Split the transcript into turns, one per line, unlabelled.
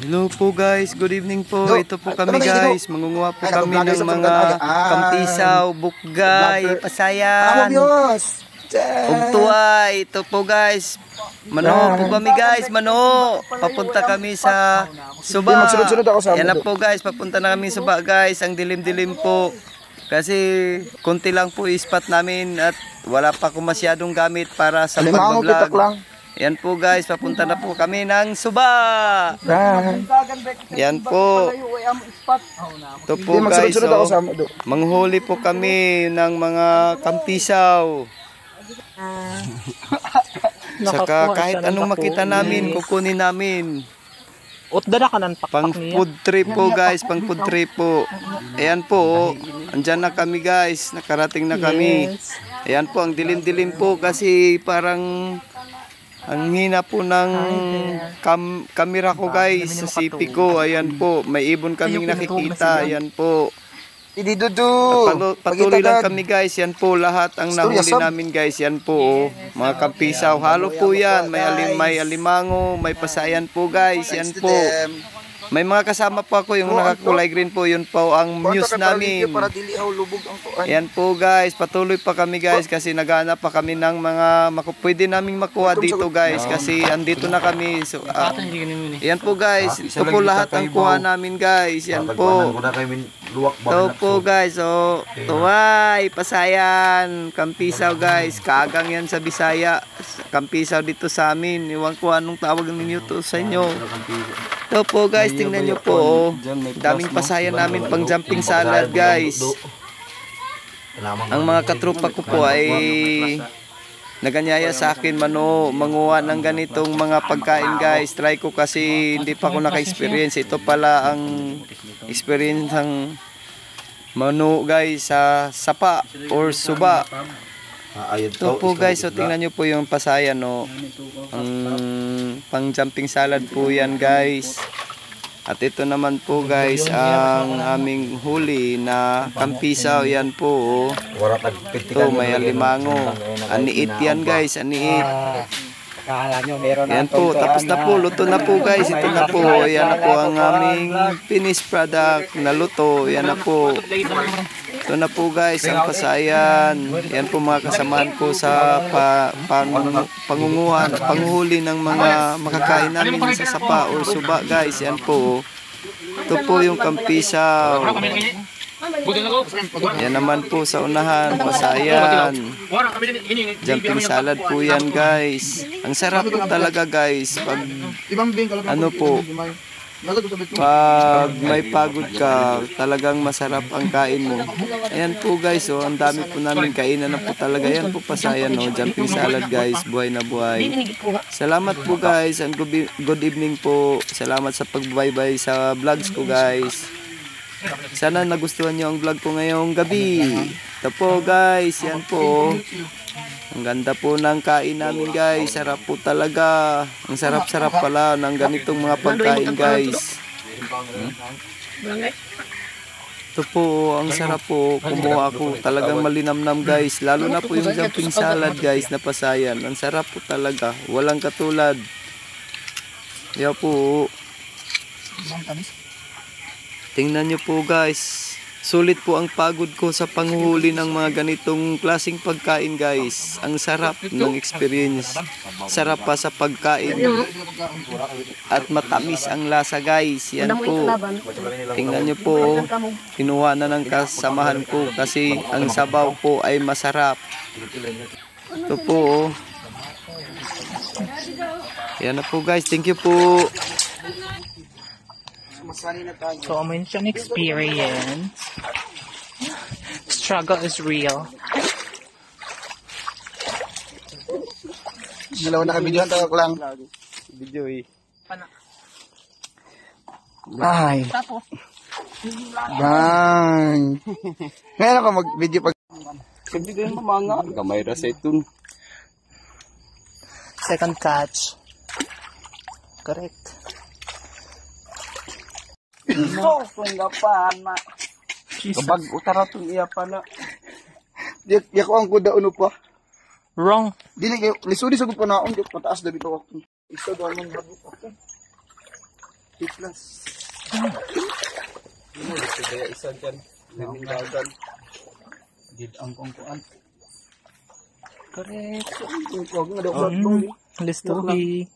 Hello po guys, good evening po. Ito po kami guys, mangunguha po kami ng mga kampisaw, bukgay, pasayan, ugtuay. Ito po guys, mano po kami guys, mano. Papunta kami sa Suba. Yan na po guys, papunta na kami sa Suba guys. Ang dilim-dilim po. Kasi konti lang po ispat namin at wala pa ko masyadong gamit para sa pag-vlog. Yan po guys, papunta na po kami ng Suba. Yan po. Ito po guys, manghuli po kami ng mga kampisaw. Saka kahit anong makita namin, kukunin namin. Pang food trip po guys, pang food trip po. Ayan po, andyan na kami guys, nakarating na kami. Ayan po, ang dilim-dilim po kasi parang ang hina po ng kamera ko guys sa CP ko. Ayan po, may ibon kaming nakikita. Ayan po. Patuloy lang kami guys. Yan po lahat ang nahuli namin guys. Yan po oh, mga kampisaw. Halo po yan. May alimango, may pasayan po guys. Yan po. May mga kasama po ako yung nakakulay green po. Yun po ang muse namin. Yan po guys. Patuloy pa kami guys kasi naghanap pa kami ng mga pwede naming makuha dito guys. Kasi andito na kami. So, yan po guys. Ito po lahat ang kuha namin guys. Yan po. Ito po guys. So, tuway, pasayan, kampisaw guys. Kagang yan sa Bisaya. Kampisaw dito sa amin. Iwan ko anong tawag ninyo to sa inyo. Ito po guys, tingnan nyo po oh. Daming pasayan namin pang jumping salad guys. Ang mga katropa ko po ay naganyaya sa akin manguha ng ganitong mga pagkain guys. Try ko kasi hindi pa ako naka-experience. Ito pala ang experience ng mano guys sa Sapa or Suba. Ito po guys, so tingnan nyo po yung pasayan no. Ang pang jumping salad po yan guys. At ito naman po guys ang aming huli na kampisaw. Yan po oh. Ito may alimango. Aniit yan guys, aniit. Yan po, tapos na po, luto na po guys. Ito na po, yan na po ang aming finished product na luto. Yan na po. Ito na po guys, ang pasayan. Yan po mga kasamahan ko sa panghuli ng mga makakain namin sa Sapa or Suba guys. Yan po. Ito po yung kampisaw. Yan naman po sa unahan, pasayan. Jumping salad po yan guys. Ang sarap po talaga guys. Pag ano po, pag may pagod ka, talagang masarap ang kain mo. Ayan po guys, oh, ang dami po namin kainan na po talaga. Yan po pasayan, oh, jumping salad guys, buhay na buhay. Salamat po guys, and good evening po. Salamat sa pagbaybay sa vlogs ko guys. Sana nagustuhan nyo ang vlog ko ngayong gabi. Ito po guys, yan po. Ang ganda po ng kain namin guys. Sarap po talaga. Ang sarap-sarap pala ng ganitong mga pagkain guys. Ito po, ang sarap po. Kumuha ako. Talagang malinamnam guys. Lalo na po yung jumping salad guys na pasayan. Ang sarap po talaga. Walang katulad. Yan po. Tingnan nyo po guys. Sulit po ang pagod ko sa panghuli ng mga ganitong klaseng pagkain guys. Ang sarap ng experience. Sarap pa sa pagkain. At matamis ang lasa guys. Yan po. Tingnan nyo po. Kinuha na ng kasamahan ko kasi ang sabaw po ay masarap. Ito po. Yan na po guys. Thank you po.
So, I mentioned experience. Struggle is real.
Dalawa na ka-video, tayo ko lang.
Video eh.
Ay. Bang. Ngayon ako mag-video pag...
Sabi ko yung mamanga. Gamay ra sa itong.
Second catch. Correct.
No, kung gapan na. Kabag utara itong iya pa na.
Di ako ang kuda uno pa.
Wrong.
Dili kayo, lisudi sa ko pa naon, mataas na bito ako. Isa doon ng habit ako. 50 plus.
Kaya isa dyan. Limindagan.
Did ang kongkuan.
Correct.
Huwag nga daw.
Listuhi.